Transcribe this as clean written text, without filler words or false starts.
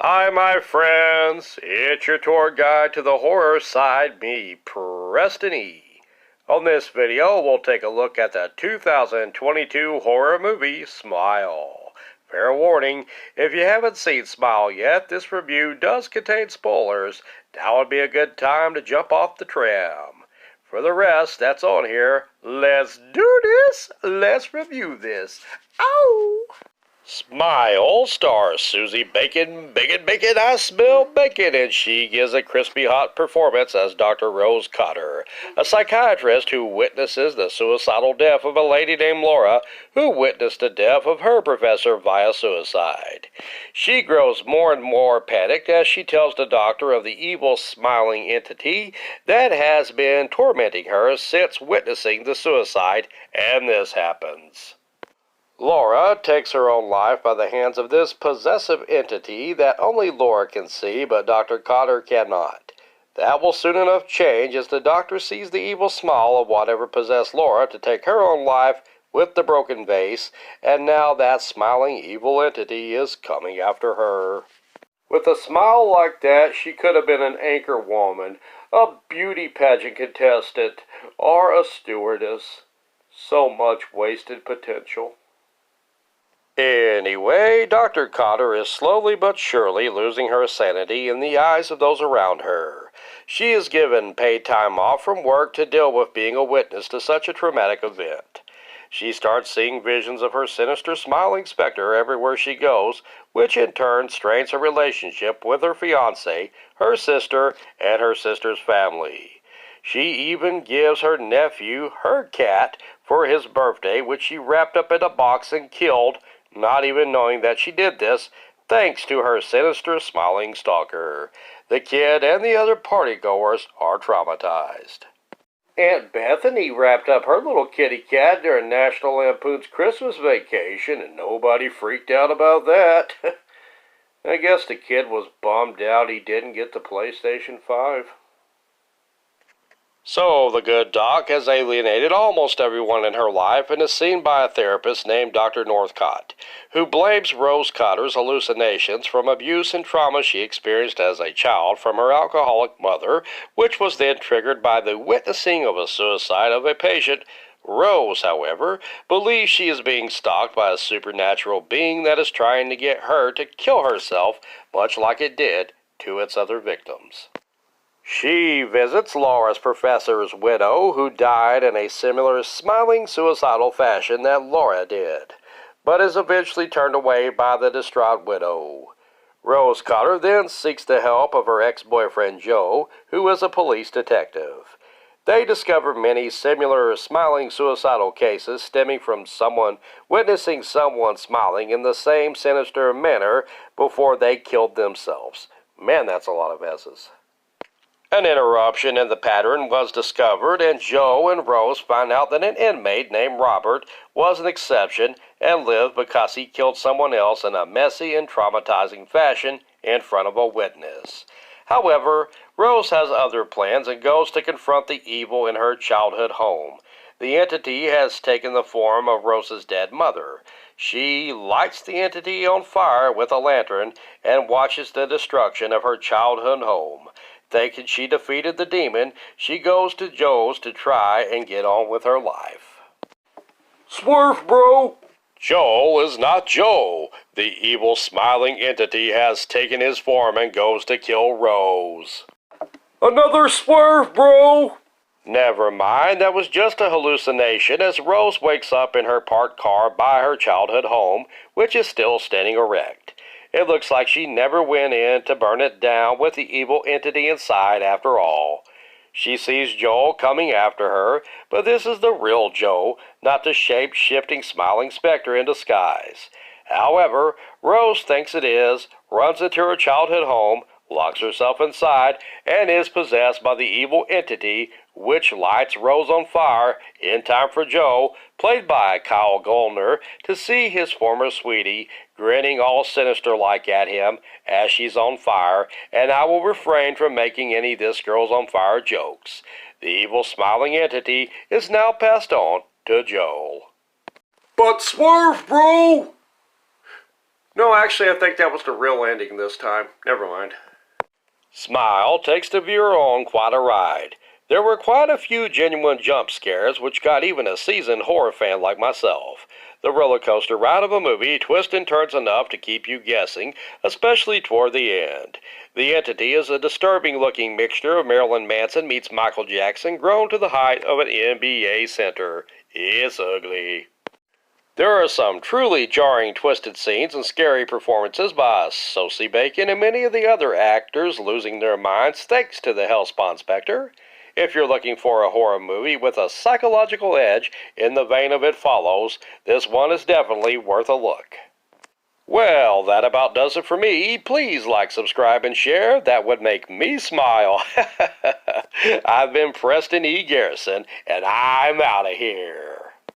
Hi, my friends. It's your tour guide to the horror side, me, Preston E. On this video, we'll take a look at the 2022 horror movie, Smile. Fair warning, if you haven't seen Smile yet, this review does contain spoilers. Now would be a good time to jump off the tram. For the rest that's on here, let's do this. Let's review this. Ow! Smile stars Susie Bacon, Bacon, I smell bacon, and she gives a crispy hot performance as Dr. Rose Cotter, a psychiatrist who witnesses the suicidal death of a lady named Laura, who witnessed the death of her professor via suicide. She grows more and more panicked as she tells the doctor of the evil smiling entity that has been tormenting her since witnessing the suicide, and this happens. Laura takes her own life by the hands of this possessive entity that only Laura can see, but Dr. Cotter cannot. That will soon enough change as the doctor sees the evil smile of whatever possessed Laura to take her own life with the broken vase, and now that smiling evil entity is coming after her. With a smile like that, she could have been an anchor woman, a beauty pageant contestant, or a stewardess. So much wasted potential. Anyway, Dr. Cotter is slowly but surely losing her sanity in the eyes of those around her. She is given paid time off from work to deal with being a witness to such a traumatic event. She starts seeing visions of her sinister smiling specter everywhere she goes, which in turn strains her relationship with her fiancé, her sister, and her sister's family. She even gives her nephew her cat for his birthday, which she wrapped up in a box and killed, not even knowing that she did this, thanks to her sinister smiling stalker. The kid and the other partygoers are traumatized. Aunt Bethany wrapped up her little kitty cat during National Lampoon's Christmas vacation, and nobody freaked out about that. I guess the kid was bummed out he didn't get the PlayStation 5. So, the good doc has alienated almost everyone in her life and is seen by a therapist named Dr. Northcott, who blames Rose Cotter's hallucinations from abuse and trauma she experienced as a child from her alcoholic mother, which was then triggered by the witnessing of a suicide of a patient. Rose, however, believes she is being stalked by a supernatural being that is trying to get her to kill herself, much like it did to its other victims. She visits Laura's professor's widow, who died in a similar smiling suicidal fashion that Laura did, but is eventually turned away by the distraught widow. Rose Cotter then seeks the help of her ex-boyfriend Joe, who is a police detective. They discover many similar smiling suicidal cases stemming from someone witnessing someone smiling in the same sinister manner before they killed themselves. Man, that's a lot of S's. An interruption in the pattern was discovered, and Joe and Rose find out that an inmate named Robert was an exception and lived because he killed someone else in a messy and traumatizing fashion in front of a witness. However, Rose has other plans and goes to confront the evil in her childhood home. The entity has taken the form of Rose's dead mother. She lights the entity on fire with a lantern and watches the destruction of her childhood home. Thinking she defeated the demon, she goes to Joe's to try and get on with her life. Swerve, bro! Joe is not Joe. The evil smiling entity has taken his form and goes to kill Rose. Another swerve, bro! Never mind, that was just a hallucination as Rose wakes up in her parked car by her childhood home, which is still standing erect. It looks like she never went in to burn it down with the evil entity inside after all. She sees Joel coming after her, but this is the real Joe, not the shape-shifting smiling specter in disguise. However, Rose thinks it is, runs into her childhood home, locks herself inside, and is possessed by the evil entity, which lights Rose on fire in time for Joe, played by Kyle Goldner, to see his former sweetie grinning all sinister-like at him as she's on fire, and I will refrain from making any "this girl's on fire" jokes. The evil smiling entity is now passed on to Joel. But swerve, bro! No, actually, I think that was the real ending this time. Never mind. Smile takes the viewer on quite a ride. There were quite a few genuine jump scares, which got even a seasoned horror fan like myself. The roller coaster ride of a movie twists and turns enough to keep you guessing, especially toward the end. The Entity is a disturbing looking mixture of Marilyn Manson meets Michael Jackson grown to the height of an NBA center. It's ugly. There are some truly jarring, twisted scenes and scary performances by Sosie Bacon and many of the other actors losing their minds thanks to the Hellspawn Spectre. If you're looking for a horror movie with a psychological edge in the vein of It Follows, this one is definitely worth a look. Well, that about does it for me. Please like, subscribe, and share. That would make me smile. I've been Preston E. Garrison, and I'm out of here.